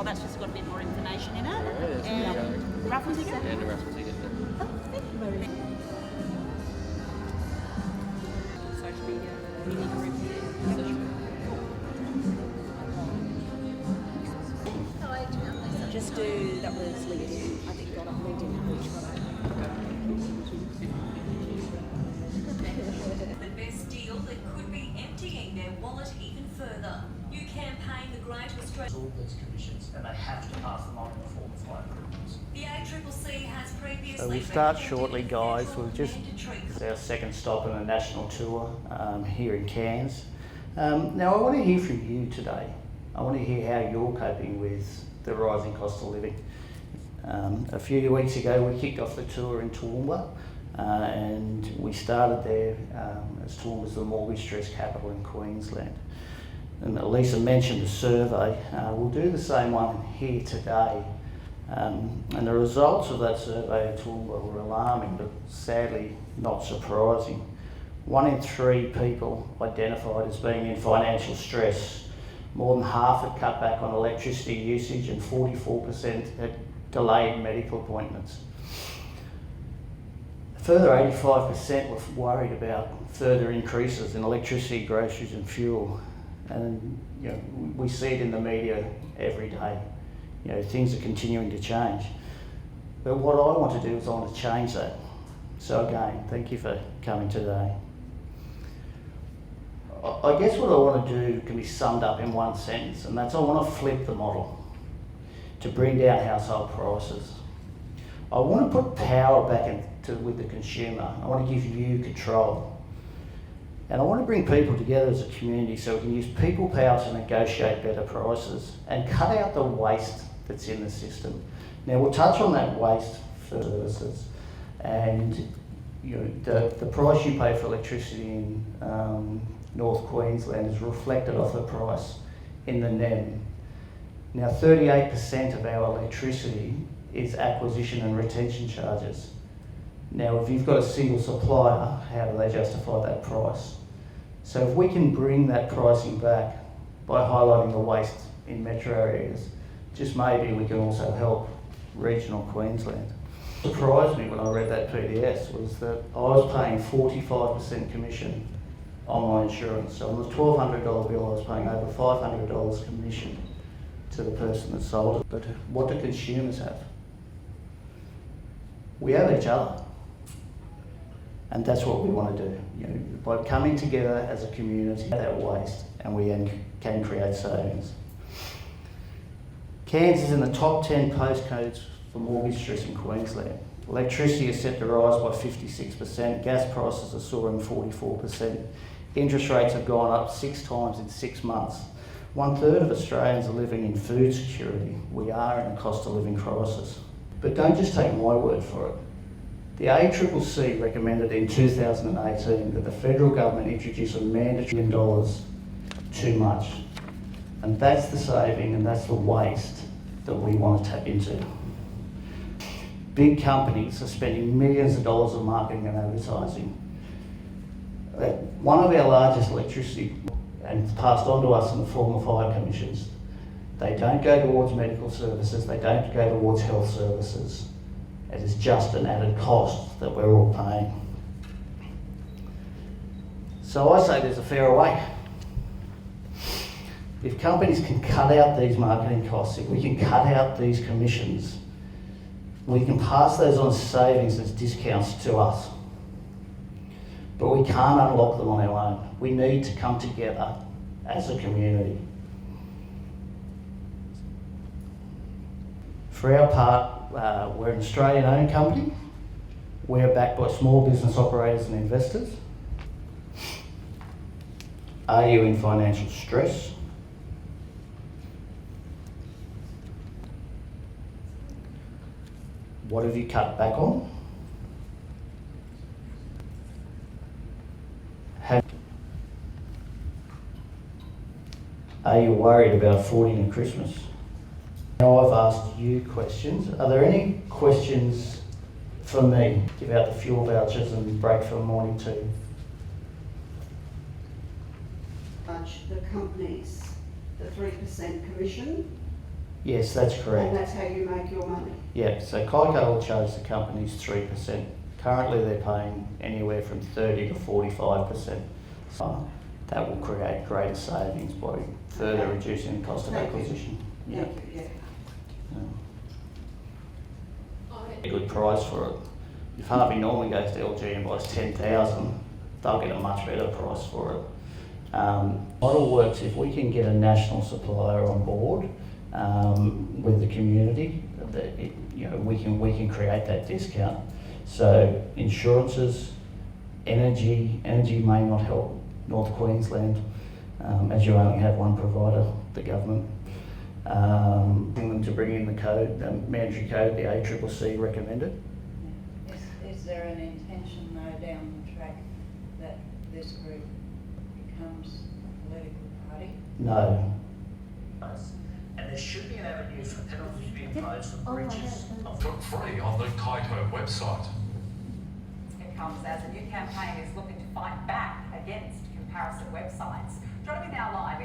well, that's just got a bit more information in it. Alright, And raffle ticket. And a raffle ticket. Oh, thank you very much. Social media, mini group. Just do, that was LinkedIn. I think got up LinkedIn outreach for that. The best deal that could be emptying their wallet even further. New campaign, the Great Australian. All these commissions, and they have to pass them on performance line approvals. The ACCC has previously. So we'll start shortly, guys. This is our second stop on a national tour here in Cairns. Now, I want to hear from you today. I want to hear how you're coping with the rising cost of living. A few weeks ago, we kicked off the tour in Toowoomba, and we started there as Toowoomba's the mortgage stress capital in Queensland. And Lisa mentioned the survey. We'll do the same one here today. And the results of that survey at Toowoomba were alarming, but sadly not surprising. 1 in 3 people identified as being in financial stress. More than half had cut back on electricity usage, and 44% had delayed medical appointments. A further 85% were worried about further increases in electricity, groceries and fuel. And we see it in the media every day. Things are continuing to change. But what I want to do is I want to change that. So again, thank you for coming today. I guess what I want to do can be summed up in one sentence, and that's I want to flip the model to bring down household prices. I want to put power back with the consumer. I want to give you control. And I want to bring people together as a community so we can use people power to negotiate better prices and cut out the waste that's in the system. Now, we'll touch on that waste for services, and the price you pay for electricity in North Queensland is reflected off the price in the NEM. Now, 38% of our electricity is acquisition and retention charges. Now, if you've got a single supplier, how do they justify that price? So if we can bring that pricing back by highlighting the waste in metro areas, just maybe we can also help regional Queensland. What surprised me when I read that PDS was that I was paying 45% commission on my insurance. So on the $1,200 bill, I was paying over $500 commission to the person that sold it. But what do consumers have? We have each other. And that's what we want to do. By coming together as a community, that waste, and we can create savings. Cairns is in the top 10 postcodes for mortgage stress in Queensland. Electricity is set to rise by 56%, gas prices are soaring 44%. Interest rates have gone up 6 times in 6 months. 1/3 of Australians are living in food security. We are in a cost of living crisis. But don't just take my word for it. The ACCC recommended in 2018 that the federal government introduce a mandatory $1 too much. And that's the saving and that's the waste that we want to tap into. Big companies are spending millions of dollars on marketing and advertising. One of our largest electricity, and it's passed on to us in the form of higher commissions, they don't go towards medical services, they don't go towards health services. It is just an added cost that we're all paying. So I say there's a fairer way. If companies can cut out these marketing costs, if we can cut out these commissions, we can pass those on as savings as discounts to us. But we can't unlock them on our own. We need to come together as a community. For our part, we're an Australian-owned company. We're backed by small business operators and investors. Are you in financial stress? What have you cut back on? Are you worried about affording a Christmas? Now I've asked you questions. Are there any questions for me? Give out the fuel vouchers and break for morning tea. The companies, the 3% commission, Yes, that's And correct. that's how you make your money. Yeah, so Kyco will charge the companies 3%. Currently they're paying anywhere from 30 to 45%. So that will create greater savings by further reducing the cost of Thank you. acquisition. Yeah. Thank you, yeah. A good price for it. If Harvey normally goes to LG and buys 10,000, they'll get a much better price for it. Model works if we can get a national supplier on board with the community. We can create that discount. So insurances, energy may not help North Queensland, as you only have one provider, the government. Them to bring in the code, the mandatory code, the ACCC recommended. Is there an intention though down the track that this group becomes a political party? No. And there should be an avenue for penalties to be imposed for breaches of For free on the Kyco website. It comes as a new campaign is looking to fight back against comparison websites. Joining me now live